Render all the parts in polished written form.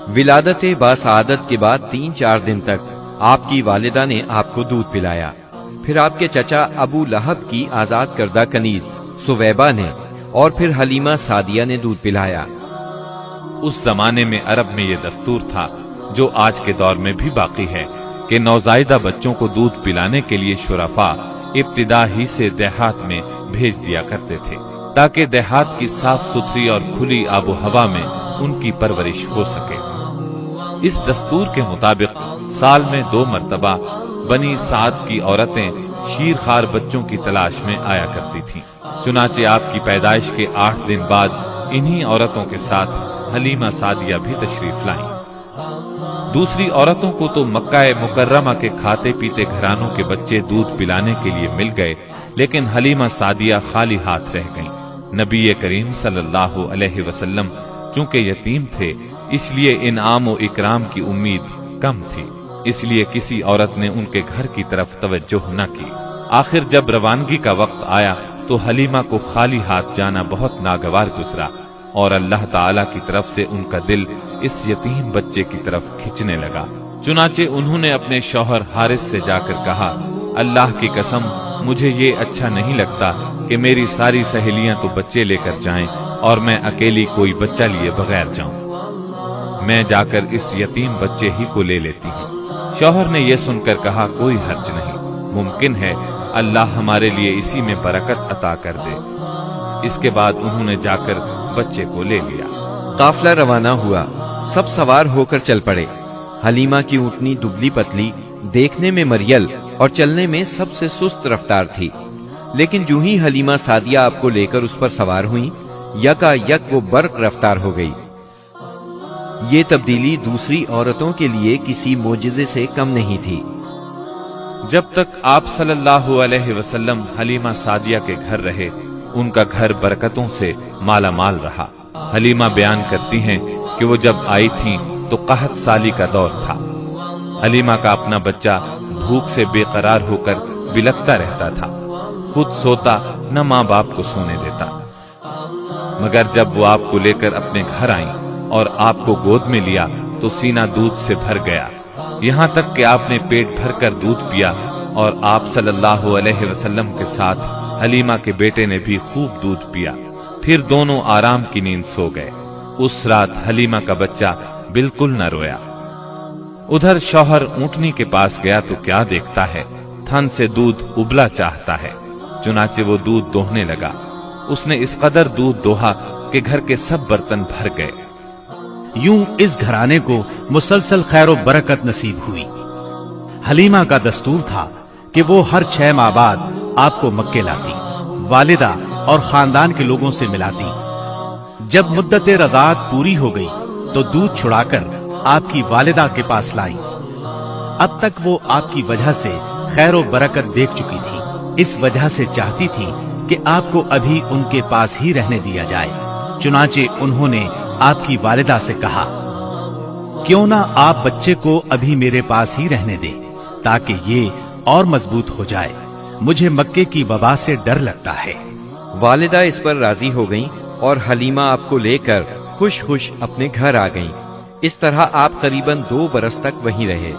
ولادت باسعادت کے بعد 3-4 دن تک آپ کی والدہ نے آپ کو دودھ پلایا۔ پھر آپ کے چچا ابو لہب کی آزاد کردہ کنیز سویبہ نے اور پھر حلیمہ سعدیہ نے دودھ پلایا۔ اس زمانے میں عرب میں یہ دستور تھا جو آج کے دور میں بھی باقی ہے کہ نوزائیدہ بچوں کو دودھ پلانے کے لیے شرفاء ابتدا ہی سے دیہات میں بھیج دیا کرتے تھے تاکہ دیہات کی صاف ستھری اور کھلی آب و ہوا میں ان کی پرورش ہو سکے۔ اس دستور کے مطابق سال میں 2 مرتبہ بنی سعد کی عورتیں شیرخوار بچوں کی تلاش میں آیا کرتی تھیں۔ چنانچہ آپ کی پیدائش کے 8 دن بعد انہی عورتوں کے ساتھ حلیمہ سعدیہ بھی تشریف لائیں۔ دوسری عورتوں کو تو مکہ مکرمہ کے کھاتے پیتے گھرانوں کے بچے دودھ پلانے کے لیے مل گئے، لیکن حلیمہ سعدیہ خالی ہاتھ رہ گئیں۔ نبی کریم صلی اللہ علیہ وسلم چونکہ یتیم تھے، اس لیے انعام و اکرام کی امید کم تھی، اس لیے کسی عورت نے ان کے گھر کی طرف توجہ نہ کی۔ آخر جب روانگی کا وقت آیا تو حلیمہ کو خالی ہاتھ جانا بہت ناگوار گزرا، اور اللہ تعالی کی طرف سے ان کا دل اس یتیم بچے کی طرف کھنچنے لگا۔ چنانچہ انہوں نے اپنے شوہر حارث سے جا کر کہا، اللہ کی قسم مجھے یہ اچھا نہیں لگتا کہ میری ساری سہیلیاں تو بچے لے کر جائیں اور میں اکیلی کوئی بچہ لیے بغیر جاؤں، میں جا کر اس یتیم بچے ہی کو لے لیتی ہوں۔ شوہر نے یہ سن کر کہا، کوئی حرج نہیں، ممکن ہے اللہ ہمارے لیے اسی میں برکت عطا کر دے۔ اس کے بعد انہوں نے جا کر بچے کو لے لیا۔ قافلہ روانہ ہوا، سب سوار ہو کر چل پڑے۔ حلیمہ کی اونٹنی دبلی پتلی، دیکھنے میں مریل اور چلنے میں سب سے سست رفتار تھی، لیکن جو ہی حلیمہ سعدیہ آپ کو لے کر اس پر سوار ہوئیں، یکا یک وہ برق رفتار ہو گئی۔ یہ تبدیلی دوسری عورتوں کے لیے کسی معجزے سے کم نہیں تھی۔ جب تک آپ صلی اللہ علیہ وسلم حلیمہ سعدیہ کے گھر رہے، ان کا گھر برکتوں سے مالا مال رہا۔ حلیمہ بیان کرتی ہیں کہ وہ جب آئی تھیں تو قحط سالی کا دور تھا۔ حلیمہ کا اپنا بچہ بھوک سے بے قرار ہو کر بلکتا رہتا تھا، خود سوتا نہ ماں باپ کو سونے دیتا، مگر جب وہ آپ کو لے کر اپنے گھر آئیں اور آپ کو گود میں لیا تو سینہ دودھ سے بھر گیا، یہاں تک کہ آپ نے پیٹ بھر کر دودھ پیا، اور آپ صلی اللہ علیہ وسلم کے ساتھ حلیمہ کے بیٹے نے بھی خوب دودھ پیا۔ پھر دونوں آرام کی نیند سو گئے۔ اس رات حلیمہ کا بچہ بالکل نہ رویا۔ ادھر شوہر اونٹنی کے پاس گیا تو کیا دیکھتا ہے، تھن سے دودھ ابلا چاہتا ہے، چنانچہ وہ دودھ دوہنے لگا۔ اس نے اس قدر دودھ دوہا کہ گھر کے سب برتن بھر گئے۔ یوں اس گھرانے کو مسلسل خیر و برکت نصیب ہوئی۔ حلیمہ کا دستور تھا کہ وہ ہر 6 ماہ بعد آپ کو مکے لاتی، والدہ اور خاندان کے لوگوں سے ملاتی۔ جب مدت رضاعت پوری ہو گئی تو دودھ چھڑا کر آپ کی والدہ کے پاس لائی۔ اب تک وہ آپ کی وجہ سے خیر و برکت دیکھ چکی تھی، اس وجہ سے چاہتی تھی کہ آپ کو ابھی ان کے پاس ہی رہنے دیا جائے۔ چنانچہ انہوں نے آپ کی والدہ سے کہا، کیوں نہ آپ بچے کو ابھی میرے پاس ہی رہنے دیں تاکہ یہ اور مضبوط ہو جائے، مجھے مکے کی وبا سے ڈر لگتا ہے۔ والدہ اس پر راضی ہو گئیں اور حلیمہ آپ کو لے کر خوش خوش اپنے گھر آ گئیں۔ اس طرح آپ قریباً 2 برس تک وہیں رہے۔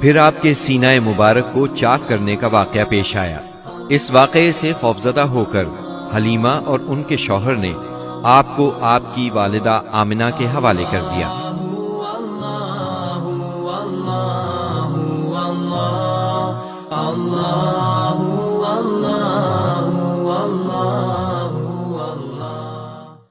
پھر آپ کے سینہ مبارک کو چاک کرنے کا واقعہ پیش آیا۔ اس واقعے سے خوفزدہ ہو کر حلیمہ اور ان کے شوہر نے آپ کو آپ کی والدہ آمنہ کے حوالے کر دیا۔ اللہ